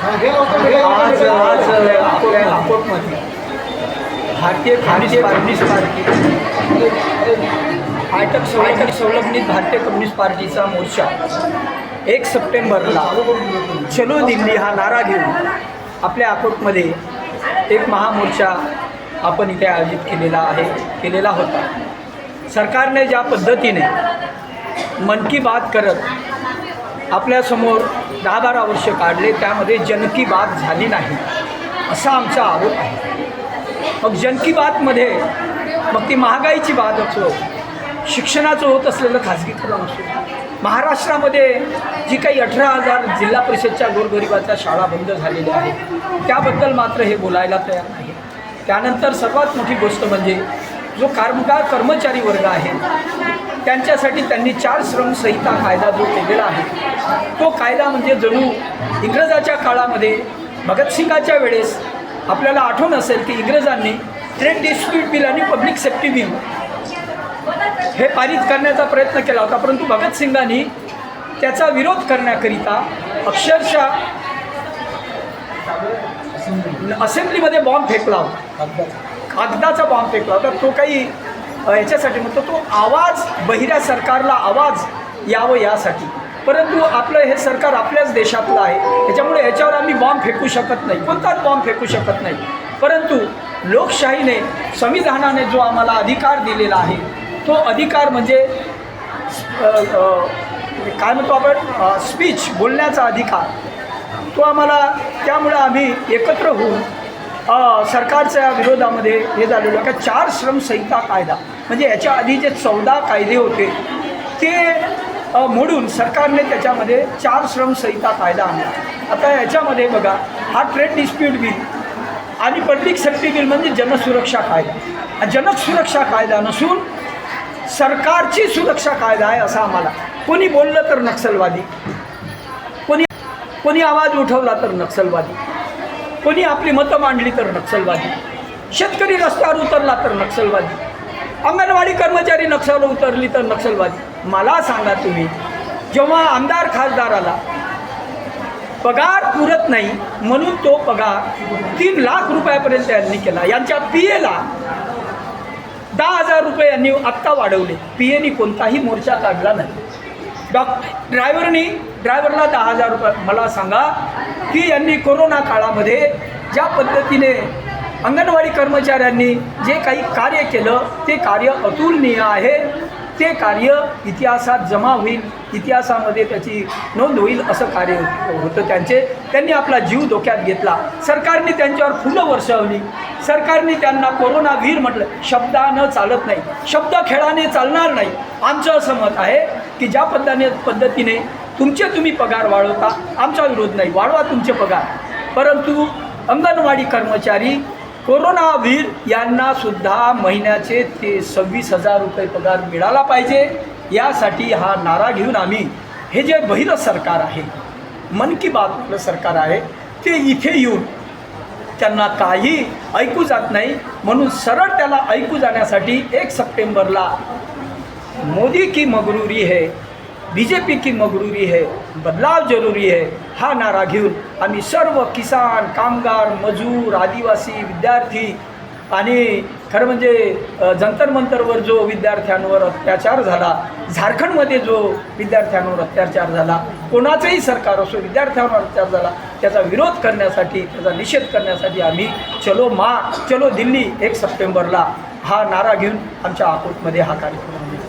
आज अकोटमध्ये भारतीय communist party फायटक संलग्नित भारतीय कम्युनिस्ट पार्टीचा मोर्चा 1 सप्टेंबरला चलो दिल्ली हा नारा घेऊन आपल्या अकोटमध्ये एक महामोर्चा आपण इथे आयोजित केलेला होता. सरकारने ज्या पद्धतीने मन की बात करत आपल्यासमोर 10-12 वर्ष काढले, त्यामध्ये जन की बात झाली नाही असा आमचा आरोप आहे. मग जन की बातमध्ये मग ती महागाईची बात असो, शिक्षणाचं होत असलेलं खाजगीकरण असो, महाराष्ट्रामध्ये जी काही 18,000 जिल्हा परिषदच्या गोरगरिबाच्या शाळा बंद झालेल्या आहेत त्याबद्दल मात्र हे बोलायला तयार नाही. त्यानंतर सर्वात मोठी गोष्ट म्हणजे जो कामगार कर्मचारी वर्ग आहे त्यांच्यासाठी त्यांनी 4 श्रम संहिता कायदा जो केलेला आहे तो कायदा म्हणजे जणू इंग्रजाच्या काळामध्ये भगतसिंगाच्या वेळेस आपल्याला आठवण असेल की इंग्रजांनी ट्रेड डिस्प्यूट बिल आणि पब्लिक सेफ्टी बिल हे पारित करण्याचा प्रयत्न केला होता, परंतु भगतसिंगांनी त्याचा विरोध करण्याकरिता अक्षरशः असेंब्लीमध्ये बॉम्ब फेकला होता, कागदाचा बॉम्ब फेकला होता. तो काही याच्यासाठी म्हणतो तो आवाज बहिऱ्या सरकारला आवाज यावं यासाठी. परंतु आपलं हे सरकार आपल्याच देशातलं आहे, त्याच्यामुळे याच्यावर आम्ही बॉम्ब फेकू शकत नाही, कोणताच बॉम्ब फेकू शकत नाही. परंतु लोकशाहीने संविधानाने जो आम्हाला अधिकार दिलेला आहे तो अधिकार म्हणजे काय म्हणतो आपण स्पीच बोलण्याचा अधिकार तो आम्हाला, त्यामुळं आम्ही एकत्र होऊन सरकारच्या विरोधामध्ये हे झालेलं का 4 श्रम संहिता कायदा म्हणजे याच्या आधी जे 14 कायदे होते ते मोडून सरकारने त्याच्यामध्ये 4 श्रम संहिता कायदा आणला. आता याच्यामध्ये बघा हा ट्रेड डिस्प्यूट बिल आणि पब्लिक सेफ्टी बिल म्हणजे जनसुरक्षा कायदा, जनसुरक्षा कायदा नसून सरकारची सुरक्षा कायदा आहे असं आम्हाला. कोणी बोललं तर नक्षलवादी, कोणी आवाज उठवला तर नक्षलवादी, कोणी आपली मतं मांडली तर नक्षलवादी, शेतकरी रस्त्यावर उतरला तर नक्षलवादी, अंगणवाडी कर्मचारी नक्षलवर उतरली तर नक्षलवादी. मला सांगा तुम्ही, जेव्हा आमदार खासदाराला पगार पुरत नाही म्हणून तो पगार 3 लाख रुपयापर्यंत यांनी केला, यांच्या पीएला 10,000 रुपये यांनी आत्ता वाढवले, पीएनी कोणताही मोर्चा काढला नाही. ड्रायव्हरला 10,000 रुपये. मला सांगा की यांनी कोरोना काळामध्ये ज्या पद्धतीने अंगणवाडी कर्मचाऱ्यांनी जे काही कार्य केलं ते कार्य अतुलनीय आहे. ते कार्य इतिहासात जमा होईल, इतिहासामध्ये त्याची नोंद होईल असं कार्य होतं त्यांनी आपला जीव धोक्यात घेतला. सरकारने त्यांच्यावर फुलं वर्षवली, सरकारने त्यांना कोरोनावीर म्हटलं. शब्दानं चालत नाही, शब्द खेळाने चालणार नाही. आमचं असं मत आहे की ज्या पद्धतीने तुम्ही पगार वाढवता, आमचा विरोध नाही, वाढवा तुमचे पगार, परंतु अंगणवाडी कर्मचारी कोरोनावीर यांनासुद्धा महिन्याचे 26,000 रुपये पगार मिळाला पाहिजे. यासाठी हा नारा घेऊन आम्ही हे जे बहिरं सरकार आहे, मन की बात सरकार आहे, ते इथे येऊन त्यांना काही ऐकू जात नाही म्हणून सरळ त्याला ऐकू जाण्यासाठी 1 सप्टेंबरला मोदी की मगरूरी है, बीजेपी की मगरूरी है, बदलाव जरूरी है हा नारा घेऊन आम्ही सर्व किसान, कामगार, मजूर, आदिवासी, विद्यार्थी आणि खरं म्हणजे जंतर मंतरवर जो विद्यार्थ्यांवर अत्याचार झाला, झारखंडमध्ये जो विद्यार्थ्यांवर अत्याचार झाला, कोणाचंही सरकार असो विद्यार्थ्यांवर अत्याचार झाला त्याचा विरोध करण्यासाठी, त्याचा निषेध करण्यासाठी आम्ही चलो दिल्ली 1 सप्टेंबरला हा नारा घेऊन आमच्या अकोटमध्ये हा कार्यक्रम